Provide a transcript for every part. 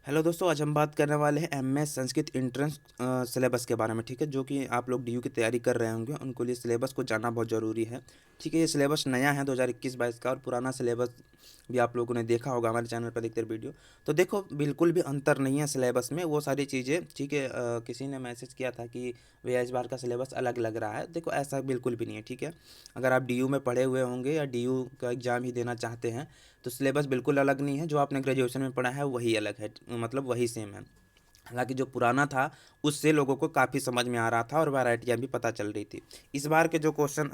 Hello दोस्तों, आज हम बात करने वाले हैं एमए संस्कृत एंट्रेंस सिलेबस के बारे में। ठीक है, जो कि आप लोग डीयू की तैयारी कर रहे होंगे उनको लिए सिलेबस को जानना बहुत ज़रूरी है। ठीक है, ये सिलेबस नया है 2021-22 का, और पुराना सिलेबस भी आप लोगों ने देखा होगा हमारे चैनल पर देखते वीडियो। तो देखो, बिल्कुल भी अंतर नहीं है सिलेबस में, वो सारी चीज़ें। ठीक है, किसी ने मैसेज किया था कि भैया इस बार का सिलेबस अलग लग रहा है। देखो, ऐसा बिल्कुल भी नहीं है। ठीक है, अगर आप डीयू में पढ़े हुए होंगे या डीयू का एग्ज़ाम ही देना चाहते हैं तो सिलेबस बिल्कुल अलग नहीं है। जो आपने ग्रेजुएशन में पढ़ा है वही अलग है, मतलब वही सेम है। हालांकि जो पुराना था उससे लोगों को काफ़ी समझ में आ रहा था और वैरायटियाँ भी पता चल रही थी। इस बार के जो क्वेश्चन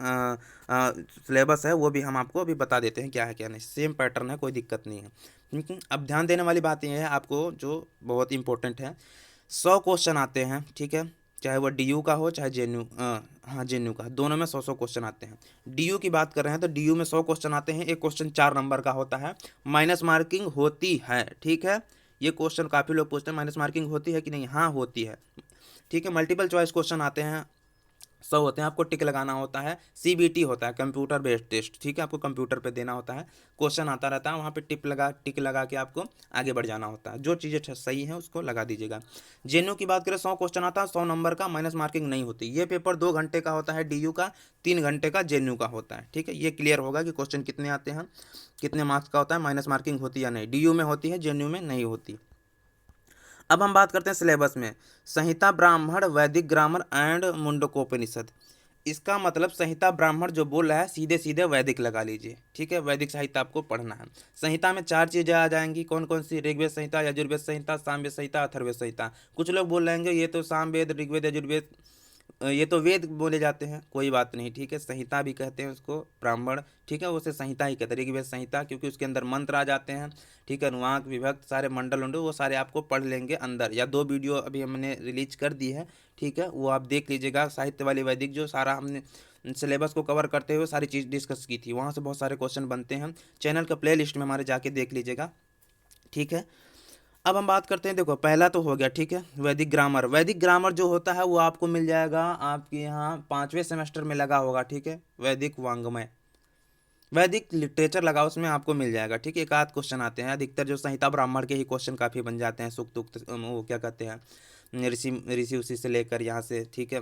सिलेबस है वो भी हम आपको अभी बता देते हैं क्या है क्या नहीं। सेम पैटर्न है, कोई दिक्कत नहीं है। अब ध्यान देने वाली बात यह है आपको, जो बहुत इंपॉर्टेंट है। 100 क्वेश्चन आते हैं। ठीक है, चाहे वो डीयू का हो चाहे जेएनयू, हाँ जेएनयू का, दोनों में 100 क्वेश्चन आते हैं। डीयू की बात कर रहे हैं तो डीयू में 100 क्वेश्चन आते हैं। एक क्वेश्चन 4 नंबर का होता है, माइनस मार्किंग होती है। ठीक है, ये क्वेश्चन काफ़ी लोग पूछते हैं माइनस मार्किंग होती है कि नहीं। हाँ, होती है। ठीक है, मल्टीपल चॉइस क्वेश्चन आते हैं, 100 होते हैं। आपको टिक लगाना होता है। सीबीटी होता है, कंप्यूटर बेस्ड टेस्ट। ठीक है, आपको कंप्यूटर पे देना होता है। क्वेश्चन आता रहता है, वहाँ पे टिक लगा के आपको आगे बढ़ जाना होता है। जो चीज़ें सही हैं उसको लगा दीजिएगा। जेएनयू की बात करें, 100 क्वेश्चन आता है, 100 नंबर का, माइनस मार्किंग नहीं होती। ये पेपर 2 घंटे का होता है डीयू का, 3 घंटे का जेएनयू का होता है। ठीक है, ये क्लियर होगा कि क्वेश्चन कितने आते हैं, कितने मार्क्स का होता है, माइनस मार्किंग होती है या नहीं। डीयू में होती है, जेएनयू में नहीं होती। अब हम बात करते हैं सिलेबस में। संहिता ब्राह्मण, वैदिक ग्रामर एंड मुंडकोपनिषद। इसका मतलब संहिता ब्राह्मण जो बोल रहा है, सीधे सीधे वैदिक लगा लीजिए। ठीक है, वैदिक साहित्य आपको पढ़ना है। संहिता में 4 चीजें आ जाएंगी। कौन कौन सी? ऋग्वेद संहिता, यजुर्वेद संहिता, सामवेद संहिता, अथर्ववेद संहिता। कुछ लोग बोल रहेंगे ये तो सामवेद, ऋग्वेद, यजुर्वेद, ये तो वेद बोले जाते हैं। कोई बात नहीं। ठीक है, संहिता भी कहते हैं उसको, ब्राह्मण। ठीक है, उसे संहिता ही कहते हैं, ऋग्वेद संहिता, क्योंकि उसके अंदर मंत्र आ जाते हैं। ठीक है, अनुवाक, विभक्त, सारे मंडल उंडल वो सारे आपको पढ़ लेंगे अंदर। या 2 वीडियो अभी हमने रिलीज कर दी है। ठीक है, वो आप देख लीजिएगा। साहित्य वाली वैदिक जो सारा हमने सिलेबस को कवर करते हुए सारी चीज़ डिस्कस की थी, वहाँ से बहुत सारे क्वेश्चन बनते हैं। चैनल का प्ले लिस्ट में हमारे जाके देख लीजिएगा। ठीक है, अब हम बात करते हैं। देखो, पहला तो हो गया। ठीक है, वैदिक ग्रामर। वैदिक ग्रामर जो होता है वो आपको मिल जाएगा आपके यहाँ 5वें सेमेस्टर में लगा होगा। ठीक है, वैदिक वांग्मय, वैदिक लिटरेचर लगा, उसमें आपको मिल जाएगा। ठीक है, एक आध क्वेश्चन आते हैं। अधिकतर जो संहिता ब्राह्मण के ही क्वेश्चन काफ़ी बन जाते हैं। सुक्त उक्त, वो क्या कहते हैं, ऋषि ऋषि उसी से लेकर यहाँ से। ठीक है,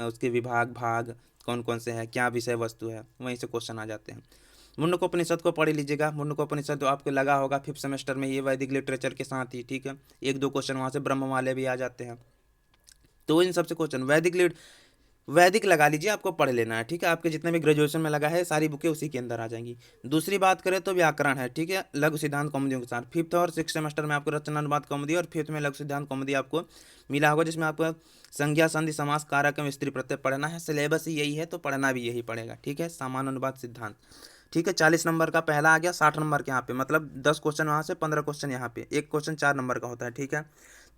उसके विभाग भाग कौन कौन से हैं, क्या विषय वस्तु है, वहीं से क्वेश्चन आ जाते हैं। मुंडकोपनिषद को पढ़ लीजिएगा। मुंडकोपनिषद तो आपको लगा होगा 5th सेमेस्टर में, ये वैदिक लिटरेचर के साथ ही। ठीक है, एक दो क्वेश्चन वहाँ से ब्रह्म वाले भी आ जाते हैं। तो इन सबसे क्वेश्चन वैदिक लगा लीजिए, आपको पढ़ लेना है। ठीक है, आपके जितने भी ग्रेजुएशन में लगा है सारी बुकें उसी के अंदर आ जाएंगी। दूसरी बात करें तो व्याकरण है। ठीक है, लघु सिद्धांत कौमुदियों के साथ 5th और 6th सेमेस्टर में आपको रचना अनुवाद कौमुदी, और 5th में लघु सिद्धांत कौमुदी आपको मिला होगा, जिसमें आपको संज्ञा, संधि, समास, कारक एवं स्त्री प्रत्यय पढ़ना है। सिलेबस ही यही है तो पढ़ना भी यही पड़ेगा। ठीक है, सामान्य अनुवाद सिद्धांत। ठीक है, 40 नंबर का पहला आ गया, 60 नंबर के यहाँ पे, मतलब 10 क्वेश्चन वहाँ से, 15 क्वेश्चन यहाँ पे, एक क्वेश्चन 4 नंबर का होता है। ठीक है,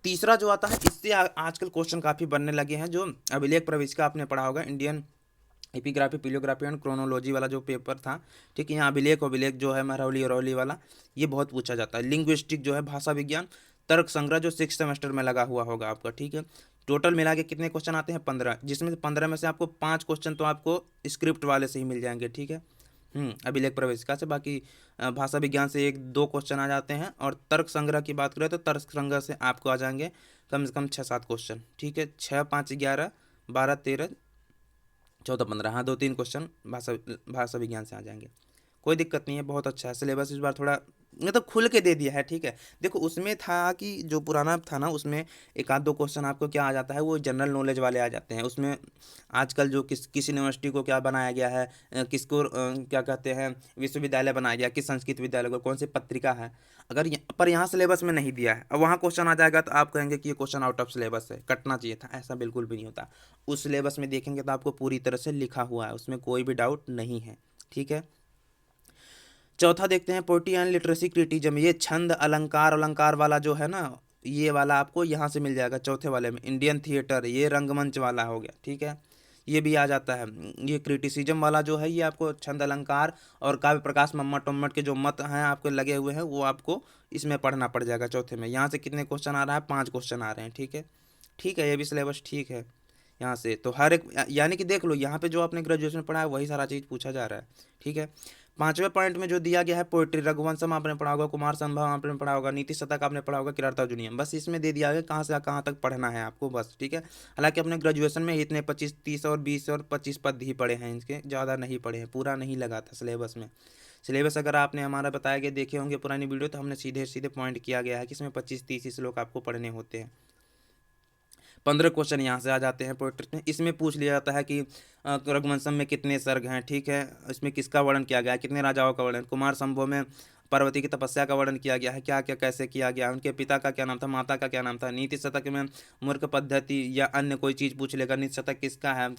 तीसरा जो आता है, इससे आजकल क्वेश्चन काफ़ी बनने लगे हैं। जो अभिलेख प्रविष्का आपने पढ़ा होगा, इंडियन एपिग्राफी, पिलियोग्राफी एंड क्रोनोलॉजी वाला जो पेपर था। ठीक है, यहाँ अभिलेख अभिलेख जो है, महरौली अरौली वाला, ये बहुत पूछा जाता है। लिंग्विस्टिक जो है, भाषा विज्ञान, तर्क संग्रह जो 6th सेमेस्टर में लगा हुआ होगा आपका। ठीक है, टोटल मिला के कितने क्वेश्चन आते हैं? 15, जिसमें से 15 में से आपको 5 क्वेश्चन तो आपको स्क्रिप्ट वाले से ही मिल जाएंगे। ठीक है, अभिलेख प्रवेशिका से। बाकी भाषा विज्ञान से एक दो क्वेश्चन आ जाते हैं, और तर्क संग्रह की बात करें तो तर्क संग्रह से आपको आ जाएंगे कम से कम 6-7 क्वेश्चन। ठीक है, 6, 5, 11, 12, 13, 14, 15, हाँ 2-3 क्वेश्चन भाषा भाषा विज्ञान से आ जाएंगे। कोई दिक्कत नहीं है, बहुत अच्छा है सिलेबस। इस बार थोड़ा मतलब खुल के दे दिया है। ठीक है, देखो उसमें था कि जो पुराना था ना, उसमें एक आध दो क्वेश्चन आपको क्या आ जाता है, वो जनरल नॉलेज वाले आ जाते हैं उसमें। आजकल जो किस यूनिवर्सिटी को क्या बनाया गया है, किसको क्या कहते हैं, विश्वविद्यालय बनाया गया, किस संस्कृत विद्यालय को, कौन सी पत्रिका है, अगर पर यहाँ सिलेबस में नहीं दिया है, अब वहाँ क्वेश्चन आ जाएगा तो आप कहेंगे कि ये क्वेश्चन आउट ऑफ सिलेबस है, कटना चाहिए था। ऐसा बिल्कुल भी नहीं होता। उस सिलेबस में देखेंगे तो आपको पूरी तरह से लिखा हुआ है, उसमें कोई भी डाउट नहीं है। ठीक है, चौथा देखते हैं, पोइट्री एंड लिटरेसी क्रिटिज्म। ये छंद अलंकार अलंकार वाला जो है ना, ये वाला आपको यहाँ से मिल जाएगा चौथे वाले में। इंडियन थिएटर, ये रंगमंच वाला हो गया। ठीक है, ये भी आ जाता है। ये क्रिटिसिज्म वाला जो है, ये आपको छंद अलंकार और काव्य प्रकाश मम्मट उम्मट के जो मत हैं आपके लगे हुए हैं, वो आपको इसमें पढ़ना पड़ जाएगा चौथे में। यहाँ से कितने क्वेश्चन आ रहा है? 5 क्वेश्चन आ रहे हैं। ठीक है, ठीक है, ये भी सिलेबस ठीक है। यहाँ से तो हर एक, यानी कि देख लो, यहाँ पे जो आपने ग्रेजुएशन पढ़ा है वही सारा चीज़ पूछा जा रहा है। ठीक है, 5वें पॉइंट में जो दिया गया है पोइट्री, रघुवंशम आपने पढ़ा होगा, कुमार संभव आपने पढ़ा होगा, नीति शतक आपने पढ़ा होगा, किरातार्जुनीयम, बस इसमें दे दिया गया कहाँ से कहाँ तक पढ़ना है आपको बस, ठीक है। हालांकि अपने ग्रेजुएशन में इतने 25 30 और 20 और 25 पद ही पढ़े हैं, इसके ज़्यादा नहीं पढ़े हैं, पूरा नहीं लगा था सिलेबस में। सिलेबस अगर आपने हमारा बताया गया देखे होंगे पुरानी वीडियो, तो हमने सीधे सीधे पॉइंट किया गया है कि इसमें 25-30 श्लोक आपको पढ़ने होते हैं। 15 क्वेश्चन यहाँ से आ जाते हैं पोएट्री में। इसमें पूछ लिया जाता है कि रघुवंशम में कितने सर्ग हैं, ठीक है, इसमें किसका वर्णन किया गया है, कितने राजाओं का वर्णन, कुमार संभव में पार्वती की तपस्या का वर्णन किया गया है, क्या क्या कैसे किया गया, उनके पिता का क्या नाम था, माता का क्या नाम था। नीति शतक में मूर्ख पद्धति या अन्य कोई चीज़ पूछ लेगा, नीति शतक किसका है,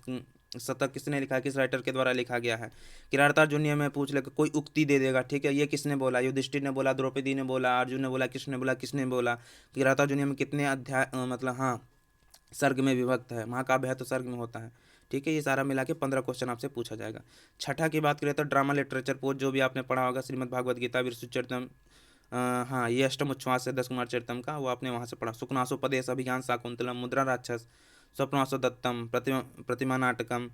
शतक किसने लिखा है, किस राइटर के द्वारा लिखा गया है। किरातार्जुनीय में पूछ लेगा, कोई उक्ति दे देगा, ठीक है, ये किसने बोला, युधिष्ठिर ने बोला, द्रौपदी ने बोला, अर्जुन ने बोला, कृष्ण ने बोला, किसने बोला। किरातार्जुनीय में कितने अध्याय मतलब हाँ सर्ग में विभक्त है, महाकाव्य है तो सर्ग में होता है, ठीक है। ये सारा मिला के 15 क्वेश्चन आपसे पूछा जाएगा। छठा की बात करें तो ड्रामा लिटरेचर पोज, जो भी आपने पढ़ा होगा, श्रीमद् भागवत गीता, विष्णुचरितम, हाँ ये अष्टम उच्छ्वास है 10 कुमार चरितम का, वो आपने वहाँ से पढ़ा। सुखनासोपदेश अभिज्ञान शाकुंतलम, मुद्रा राक्षस, स्वप्नासो दत्तम, प्रतिमा नाटकम,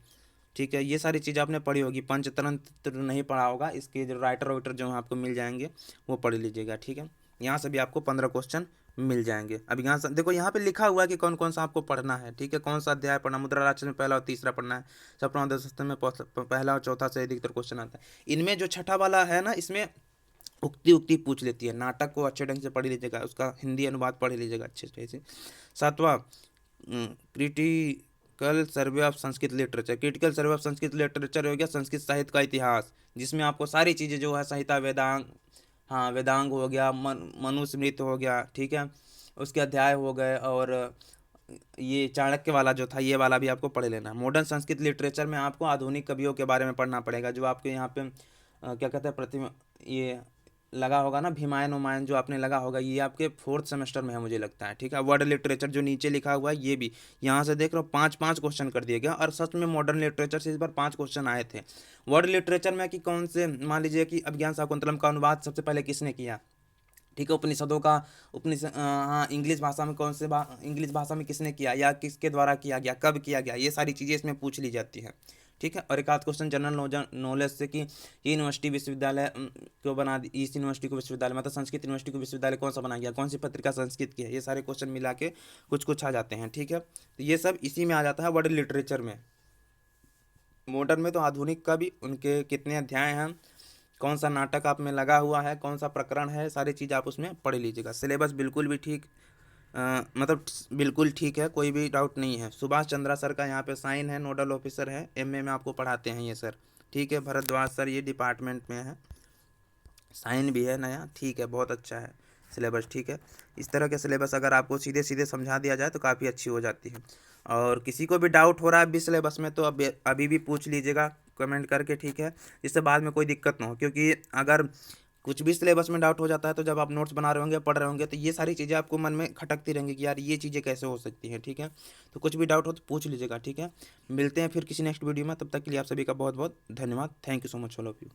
ठीक है, ये सारी चीज़ आपने पढ़ी होगी। पंचतंत्र नहीं पढ़ा होगा, इसके जो राइटर वाइटर जो आपको मिल जाएंगे वो पढ़ लीजिएगा, ठीक है। यहाँ से भी आपको 15 क्वेश्चन मिल जाएंगे। अब यहाँ से देखो, यहाँ पे लिखा हुआ है कि कौन कौन सा आपको पढ़ना है, ठीक है, कौन सा अध्याय पढ़ना। मुद्रा राक्षस में पहला और तीसरा पढ़ना है, सपना दशस्त्र में पहला और चौथा से अधिकतर क्वेश्चन आता है। इनमें जो छठा वाला है ना, इसमें उक्ति उक्ति पूछ लेती है। नाटक को अच्छे ढंग से पढ़ लीजिएगा, उसका हिंदी अनुवाद पढ़ लीजिएगा अच्छे से। सातवां critical survey of Sanskrit literature. Critical survey of Sanskrit literature हो गया संस्कृत साहित्य का इतिहास, जिसमें आपको सारी चीज़ें जो है संहिता, वेदांग, हाँ वेदांग हो गया, मनुस्मृति हो गया, ठीक है, उसके अध्याय हो गए, और ये चाणक्य वाला जो था ये वाला भी आपको पढ़ लेना है। मॉडर्न संस्कृत लिटरेचर में आपको आधुनिक कवियों के बारे में पढ़ना पड़ेगा, जो आपके यहाँ पे क्या कहते हैं प्रतिमा, ये लगा होगा ना, भीमायन उमायन जो आपने लगा होगा, ये आपके 4th सेमेस्टर में है मुझे लगता है, ठीक है। वर्ड लिटरेचर जो नीचे लिखा हुआ है, ये भी यहाँ से देख रहे हो 5-5 क्वेश्चन कर दिए गया, और सच में मॉडर्न लिटरेचर से इस बार 5 क्वेश्चन आए थे। वर्ड लिटरेचर में कि कौन से, मान लीजिए कि अभिज्ञान शाकुंतलम का अनुवाद सबसे पहले किसने किया, ठीक है, उपनिषदों का उपनिषद, हाँ इंग्लिश भाषा में कौन से इंग्लिश भाषा में किसने किया, या किसके द्वारा किया गया, कब किया गया, ये सारी चीज़ें इसमें पूछ ली जाती हैं, ठीक है। और एक आध क्वेश्चन जनरल नॉलेज से कि ये यूनिवर्सिटी विश्वविद्यालय क्यों बना दी, इस यूनिवर्सिटी को विश्वविद्यालय, मतलब संस्कृत यूनिवर्सिटी को विश्वविद्यालय कौन सा बना गया, कौन सी पत्रिका संस्कृत की है, ये सारे क्वेश्चन मिला के कुछ कुछ आ जाते हैं, ठीक है। तो ये सब इसी में आ जाता है वर्ड लिटरेचर में। मॉडर्न में तो आधुनिक का भी, उनके कितने अध्याय हैं, कौन सा नाटक आप में लगा हुआ है, कौन सा प्रकरण है, सारी चीज़ आप उसमें पढ़ लीजिएगा। सिलेबस बिल्कुल भी ठीक, मतलब बिल्कुल ठीक है, कोई भी डाउट नहीं है। सुभाष चंद्रा सर का यहाँ पे साइन है, नोडल ऑफिसर है, एमए में आपको पढ़ाते हैं ये सर, ठीक है। भरद्वाज सर ये डिपार्टमेंट में है, साइन भी है नया, ठीक है, बहुत अच्छा है सिलेबस, ठीक है। इस तरह के सिलेबस अगर आपको सीधे सीधे समझा दिया जाए तो काफ़ी अच्छी हो जाती है। और किसी को भी डाउट हो रहा है अभी सिलेबस में, तो अभी भी पूछ लीजिएगा कमेंट करके, ठीक है, जिससे बाद में कोई दिक्कत ना हो। क्योंकि अगर कुछ भी सिलेबस में डाउट हो जाता है, तो जब आप नोट्स बना रहे होंगे, पढ़ रहे होंगे, तो ये सारी चीज़ें आपको मन में खटकती रहेंगी कि यार ये चीज़ें कैसे हो सकती हैं, ठीक है। तो कुछ भी डाउट हो तो पूछ लीजिएगा, ठीक है। मिलते हैं फिर किसी नेक्स्ट वीडियो में, तब तक के लिए आप सभी का बहुत बहुत धन्यवाद। Thank you so much all of you.